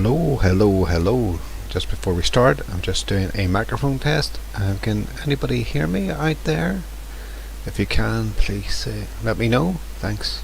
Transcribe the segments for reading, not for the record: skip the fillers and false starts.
Hello. Just before we start, I'm just doing a microphone test. Can anybody hear me out there? If you can, please let me know. Thanks.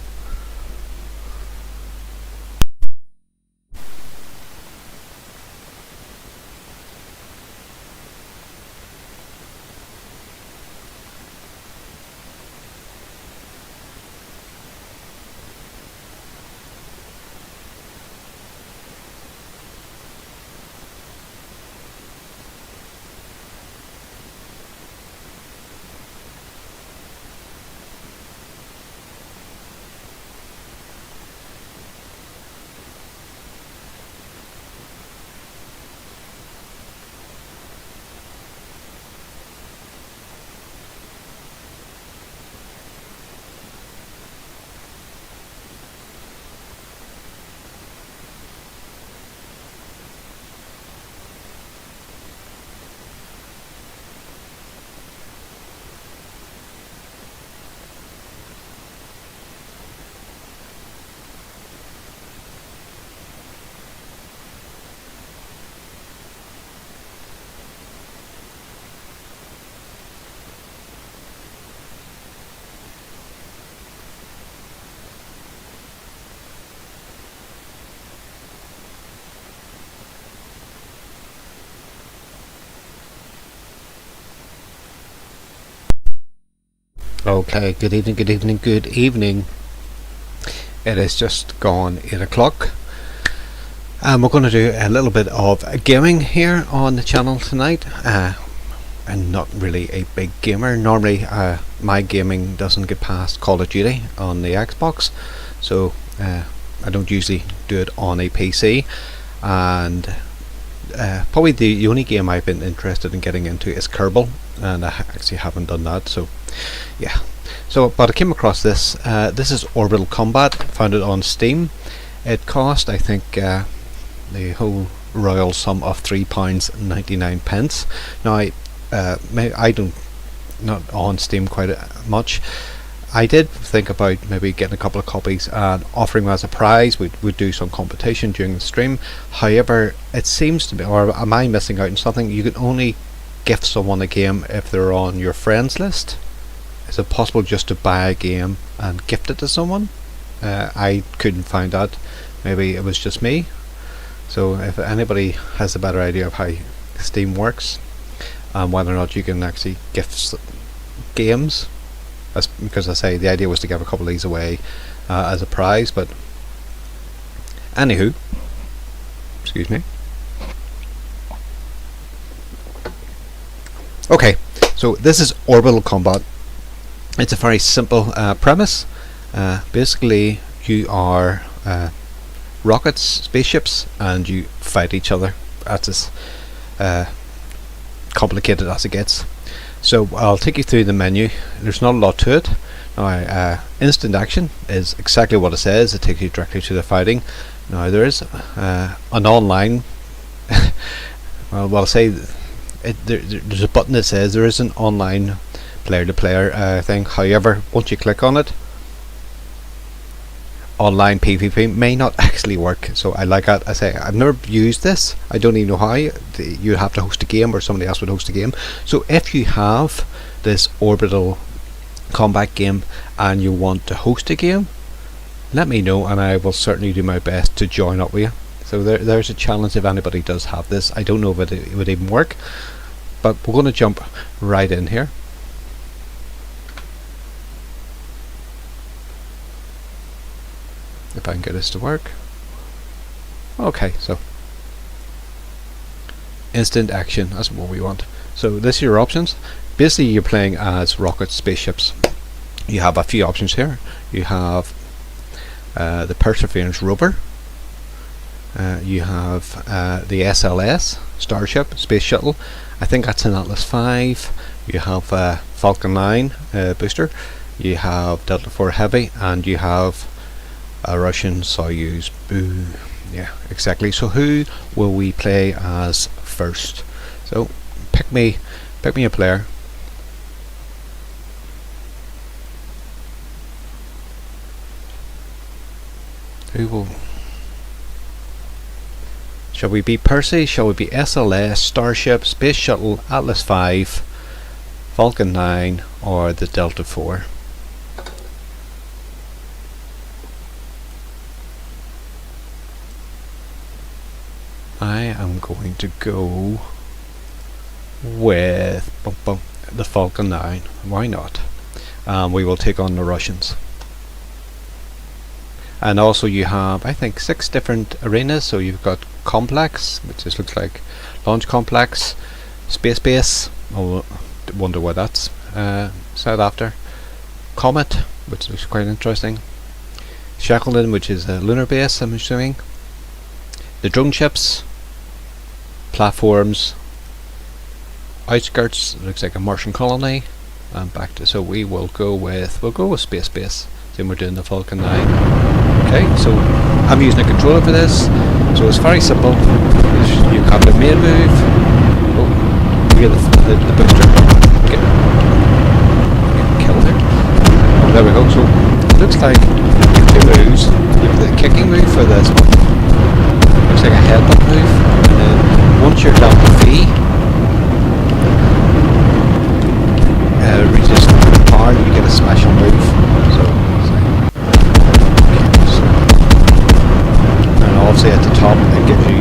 Okay, good evening. It is just gone 8 o'clock. We're going to do a little bit of gaming here on the channel tonight. I'm not really a big gamer. Normally my gaming doesn't get past Call of Duty on the Xbox, so I don't usually do it on a PC. And probably the only game I've been interested in getting into is Kerbal, and I actually haven't done that, so yeah. But I came across this. This is Orbital Combat, found it on Steam. It cost, I think, the whole royal sum of £3.99. Now I don't, not on Steam quite much. I did think about maybe getting a couple of copies and offering them as a prize. We'd do some competition during the stream. However, it seems to be, or am I missing out on something? You can only gift someone a game if they're on your friends list. Is it possible just to buy a game and gift it to someone? I couldn't find that. Maybe it was just me. So if anybody has a better idea of how Steam works and whether or not you can actually gift games, because I say the idea was to give a couple of these away as a prize, but anywho, excuse me. Okay, so this is Orbital Combat. It's a very simple premise. Basically, you are rockets, spaceships, and you fight each other. That's as complicated as it gets. So I'll take you through the menu. There's not a lot to it. Now, instant action is exactly what it says. It takes you directly to the fighting. Now there is an online well, I'll say there's a button that says there is an online player-to-player thing. However, once you click on it, online PvP may not actually work. So I like that. I say I've never used this. I don't even know how. You have to host a game, or somebody else would host a game. So if you have this Orbital Combat game and you want to host a game, let me know and I will certainly do my best to join up with you. So there's a challenge if anybody does have this. I don't know if it would even work, but we're going to jump right in here. If I can get this to work. Okay, so instant action, that's what we want. So this are your options. Basically you're playing as rockets, spaceships. You have a few options here. You have the Perseverance rover. You have the SLS, Starship, Space Shuttle. I think that's an Atlas 5. You have Falcon 9 booster. You have Delta IV Heavy, and you have a Russian Soyuz. Boo. Yeah, exactly. So who will we play as first? So pick me a player. Who will? Shall we be Percy? Shall we be SLS, Starship, Space Shuttle, Atlas 5, Falcon 9, or the Delta 4? I am going to go with the Falcon 9. Why not? We will take on the Russians. And also you have, I think, 6 different arenas. So you've got Complex, which just looks like Launch Complex, Space Base, I wonder what that's set after, Comet, which looks quite interesting, Shackleton, which is a lunar base, I'm assuming, the drone ships, platforms, outskirts, looks like a Martian colony, and back to, so we'll go with Space Base. Then we're doing the Falcon 9. Okay, so I'm using a controller for this, so it's very simple. You've got the main move. Oh, we get the booster. Get killed there. Oh, there we go. So it looks like you have 2 moves. You have the kicking move for this one. Looks like a headbutt move, and then once you're down to V, reaches power, you get a special move. Obviously at the top it gives you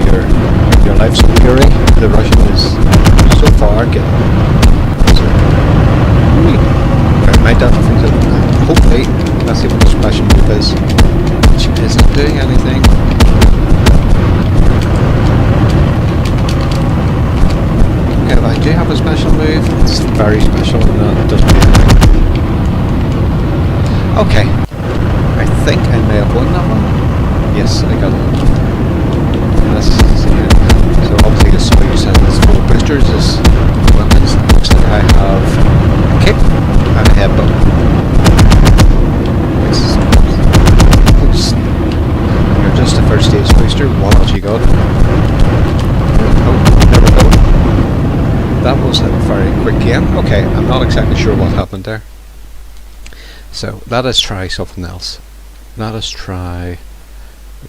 your life. So Fury, the Russian, is so far getting my Delta things out. Hopefully, let's see what the special move is. She isn't doing anything. Okay, I do have a special move. It's very special. No, it doesn't do anything. Okay, I think I may have won that one. Yes, I got it. So obviously this is what you said, it's 4 boosters, this weapons. Looks like I have a kick and a headbutt. You're just a first stage booster, what else you got? Oh, there we go. That was a very quick game. Okay, I'm not exactly sure what happened there. So let us try something else. Let us try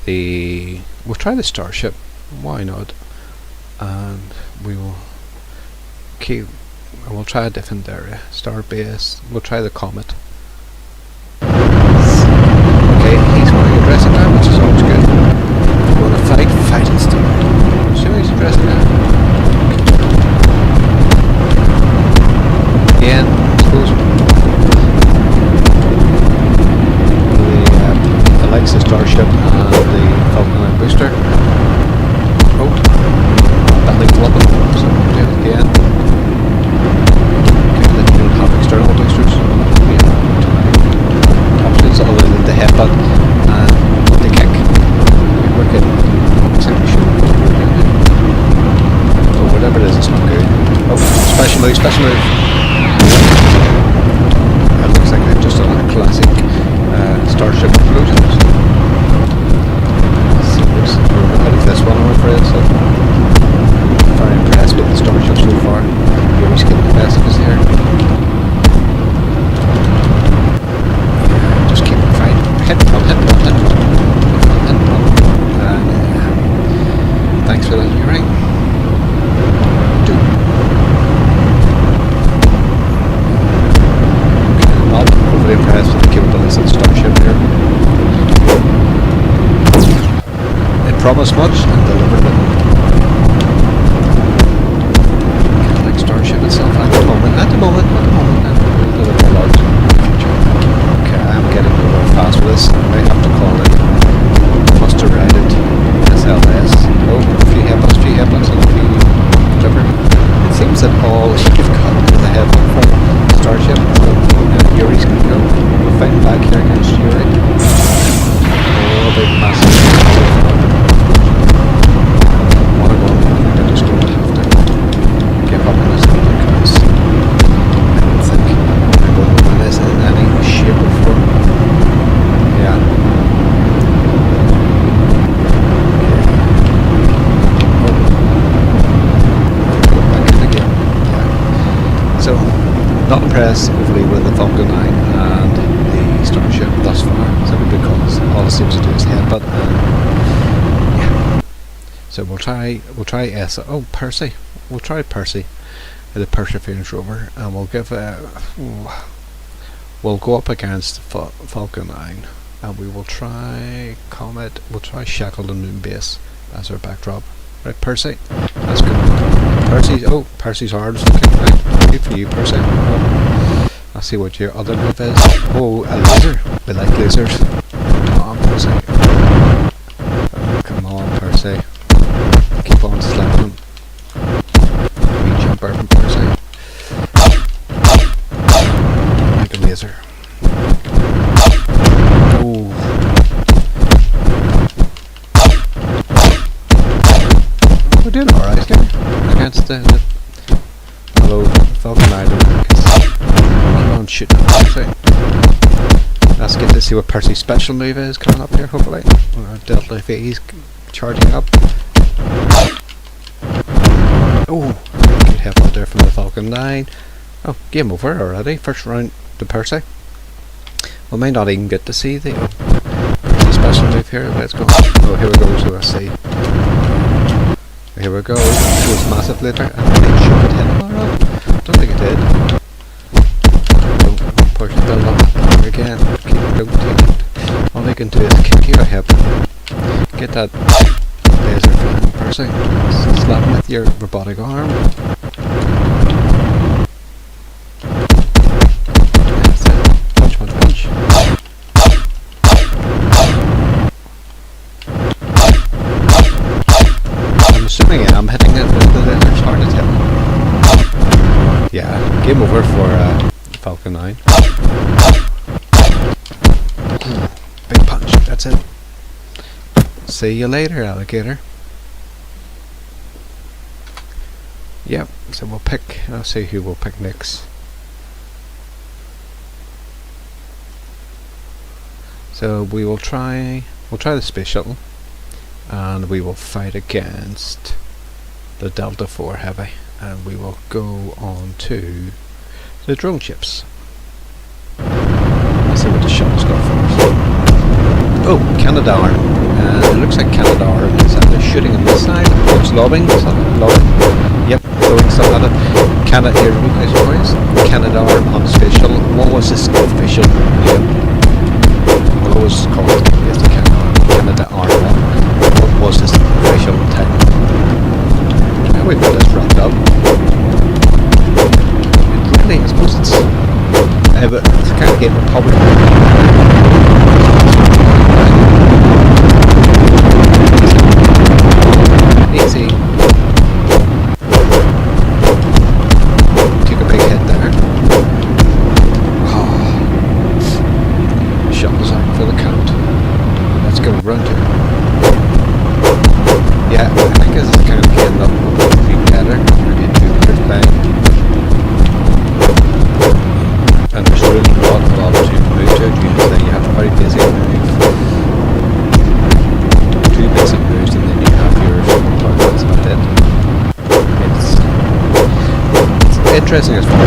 we'll try the Starship, why not? And we'll try a different area. Starbase, we'll try the Comet. Okay, he's wearing a dressing gown, which is always good. We're going to fight and start. See he's dressing gown. Again, I suppose the likes of Starship and the Falcon 9 booster. Oh, that leaves one of them, so we'll do it again. Okay, then you don't have external boosters. Options other than the headbutt and the kick. We're getting oh, whatever it is, it's not good. Oh, special move, special move. That looks like they've just done a classic Starship explosions. We're out of this one, I'm afraid, so very impressed with the Starship so far. You're always getting the best of us here. Just keep fighting. Hit one. Thanks for that, you ring. Okay, not overly impressed with the capabilities of the Starship here. Promised much and delivered little. Kind of like Starship itself at the moment, and we'll deliver a lot. Okay, I'm getting a little fast with this. I might have to call it Cluster Rated SLS. Oh, a few headbutts and a few whatever. It seems that all you've got is a headbutt from Starship. So Yuri's going to go. We're fighting back here against Yuri. Oh, big massive. I'm just going to have to give up on this one because I don't think I'm going to win this in any shape or form. Yeah. Go back in again. Yeah. So, not impressed overly with the Falcon 9 and the Starship thus far, simply because all it seems to do is headbutt and So we'll try ESA. Oh, Percy. We'll try Percy, the Perseverance rover, and we'll give we'll go up against Falcon 9, and we will try Comet. We'll try Shuttle and Moon Base as our backdrop. Right, Percy. That's good. Percy's. Oh, Percy's arms. Okay, good for you, Percy. Oh, I'll see what your other move is. Oh, a laser. We like lasers. Come on, Percy. Oh, come on, Percy. Keep on slapping him. We jump out from Percy. Like a laser. Oh. We're doing alright here against the hello Falcon 9. Keep on shooting at Percy. Let's get to see what Percy's special move is coming up here, hopefully. Delta V's charging up. Oh, good help out there from the Falcon 9. Oh, game over already. First round to Percy. We may not even get to see the Percy special move here. Let's go. Oh, here we go. So I see. Here we go. It was massive later. I think it should hit him alright. Don't think it did. Don't push the build up here again. Don't take it. All they can do is kick you ahead. Get that laser flying, Percy. Slap him with your robotic arm. That's it. Punch, punch, punch. I'm assuming I'm hitting it with the laser's hard to tell. Yeah, game over for Falcon 9. Big punch, that's it. See you later, alligator. Yep, so we'll pick, I'll see who we'll pick next. So we'll try the Space Shuttle, and we will fight against the Delta IV Heavy, and we will go on to the drone ships. Let's see what the shuttle's got for us. Oh, Canadarm. It looks like Canadarm is either shooting on this side, or it's lobbing. Yep, throwing stuff at it. Here, guys, boys. Canadarm on Space Shuttle. What was this official name? What was called? Yes, the Canadarm. What was this official title? Now we've got this wrapped up. It really, I suppose it's a kind of game of public. Easy. Took a big hit there. Oh. Shuttle's out for the count. Let's go run to it. Yeah, I think this is kind of getting up a bit better. We're getting to the first plane. And there's really not a lot to move to it. You have a very basic move. Two basic moves, and then you have your target. That's about it. It's interesting as far as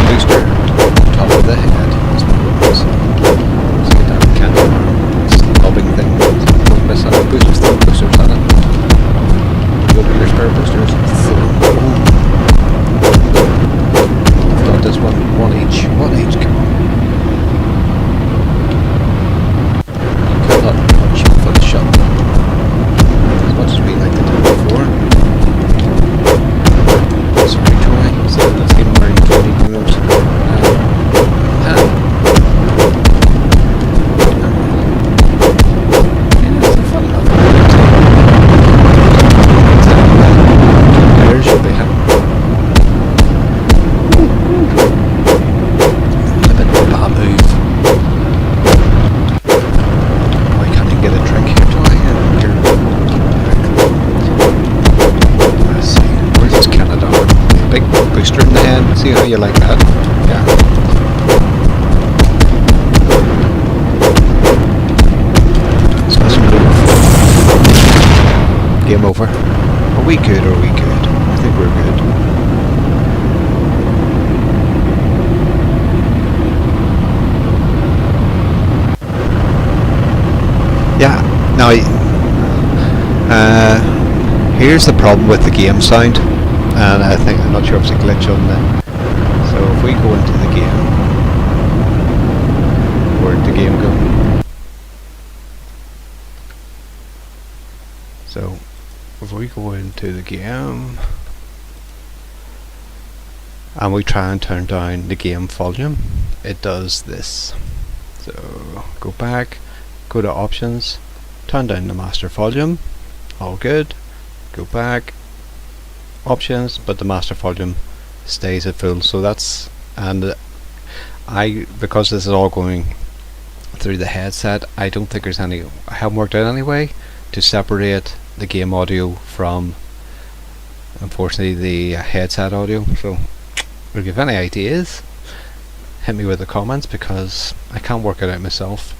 booster top of the head. Let's get that cannon. It's the bobbing thing. Don't miss that. Boosters on it. Go to your spare boosters. I've got this one each. One each, come on. You cannot punch for the shuttle. As much as we like to do before. Sorry, Troy. So let's get wearing 20 kilos. See how you like that? Yeah. Game over. Are we good or are we good? I think we're good. Now, here's the problem with the game sound, and I'm not sure if it's a glitch on the. So if we go into the game, where'd the game go? So if we go into the game and we try and turn down the game volume, it does this. So go back, go to options, turn down the master volume, all good. Go back, options, but the master volume stays at full. So that's, and because this is all going through the headset, I don't think there's any, I haven't worked out any way to separate the game audio from, unfortunately, the headset audio. So if you have any ideas, hit me with the comments, because I can't work it out myself.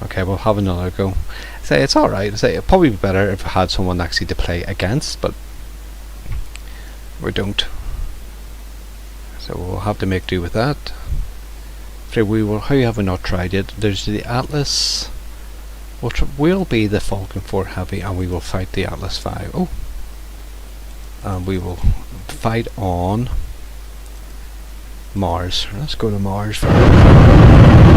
Okay, we'll have another go. Say it's alright. Say it'd probably be better if I had someone actually to play against, but we don't. So we'll have to make do with that. So we will. How have we not tried it? There's the Atlas. We'll be the Falcon 4 Heavy, and we will fight the Atlas 5. Oh, and we will fight on Mars. Let's go to Mars first.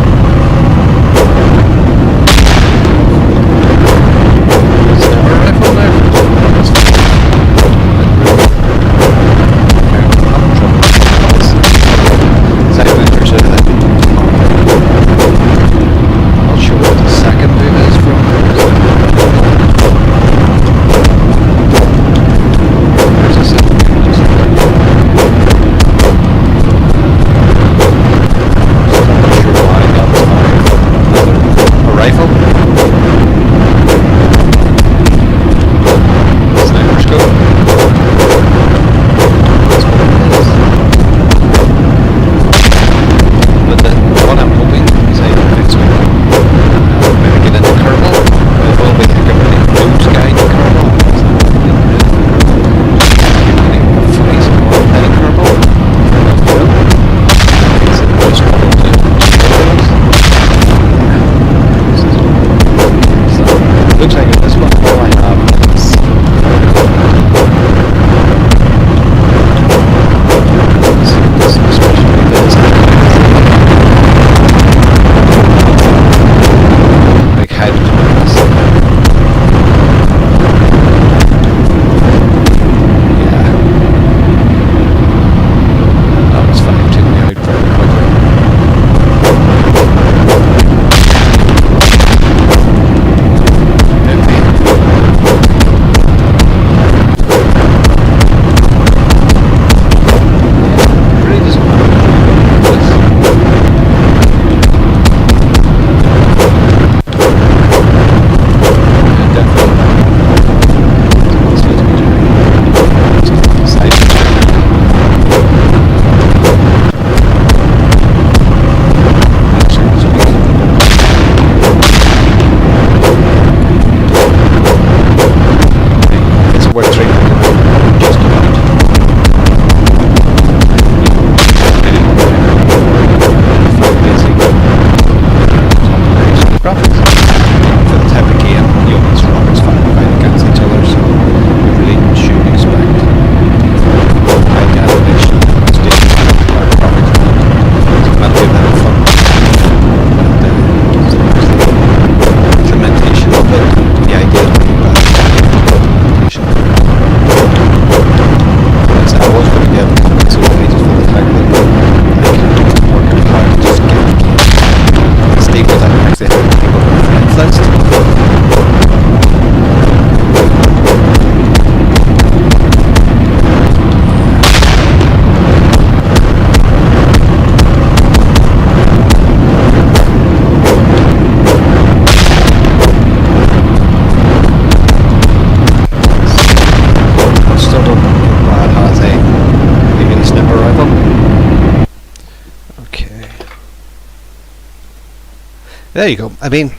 There you go. I mean,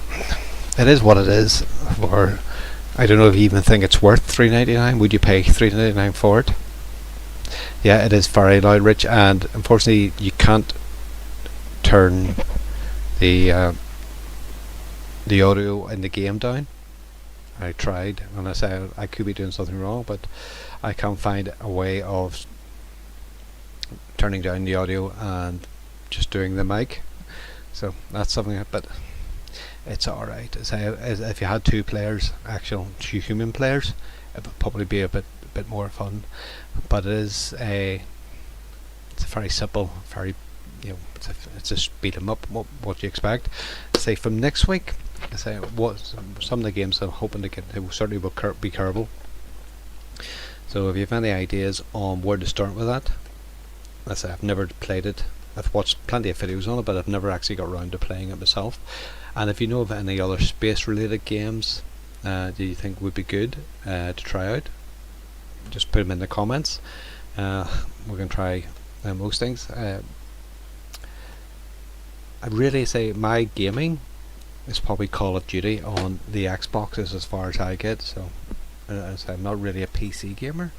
it is what it is. Or I don't know if you even think it's worth $3.99. Would you pay $3.99 for it? Yeah, it is very loud, Rich, and unfortunately you can't turn the the audio in the game down. I tried, and I said I could be doing something wrong, but I can't find a way of turning down the audio and just doing the mic. So that's something, but it's alright. If you had two players, actual two human players, it would probably be a bit more fun. But it's a very simple, very, it's a beat 'em up. What do you expect? Say from next week, say what some of the games I'm hoping to get to certainly will be Kerbal. So if you have any ideas on where to start with that, let's say I've never played it. I've watched plenty of videos on it, but I've never actually got around to playing it myself. And if you know of any other space-related games do you think would be good to try out, just put them in the comments. We're going to try most things. I really say my gaming is probably Call of Duty on the Xbox is as far as I get. So I'm not really a PC gamer.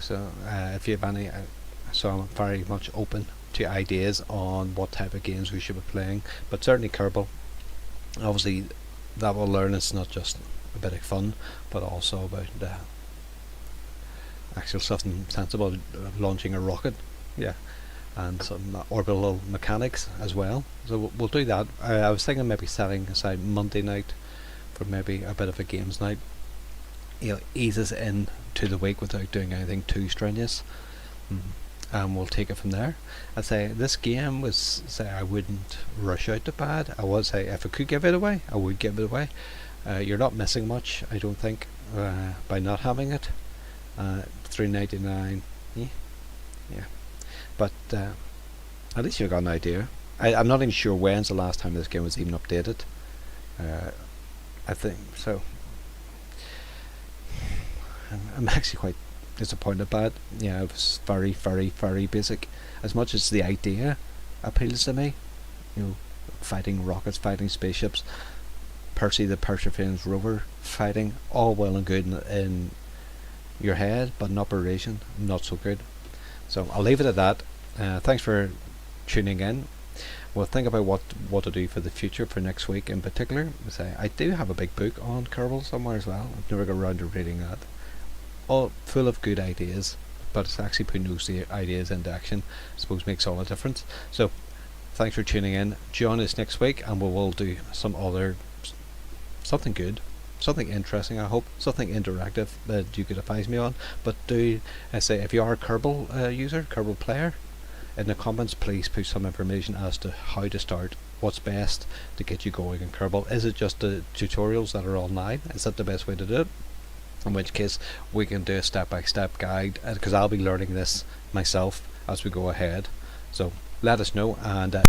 So if you have any, so I'm very much open to ideas on what type of games we should be playing. But certainly Kerbal, obviously that will learn it's not just a bit of fun, but also about actual something sensible, launching a rocket, and some orbital mechanics as well. So we'll do that. I was thinking maybe setting aside Monday night for maybe a bit of a games night. Eases in to the week without doing anything too strenuous. And we'll take it from there. I'd say this game was, say I wouldn't rush out to bed. I would say if I could give it away, I would give it away. You're not missing much, I don't think, by not having it. $3.99, yeah. But at least you've got an idea. I'm not even sure when's the last time this game was even updated. I think so. I'm actually quite disappointed by it. It was very, very, very basic. As much as the idea appeals to me, fighting rockets, fighting spaceships, Percy the Perseverance rover fighting, all well and good in your head, but in operation, not so good. So I'll leave it at that. Thanks for tuning in. We'll think about what to do for the future for next week in particular. I do have a big book on Kerbal somewhere as well. I've never got around to reading that. All full of good ideas, but it's actually putting those ideas into action, I suppose, makes all the difference. So thanks for tuning in. Join us next week and we will do something good, something interesting, I hope, something interactive that you could advise me on. But do say if you are a Kerbal user, Kerbal player, in the comments please put some information as to how to start, what's best to get you going in Kerbal. Is it just the tutorials that are online? Is that the best way to do it? In which case we can do a step-by-step guide, because I'll be learning this myself as we go ahead. So let us know, and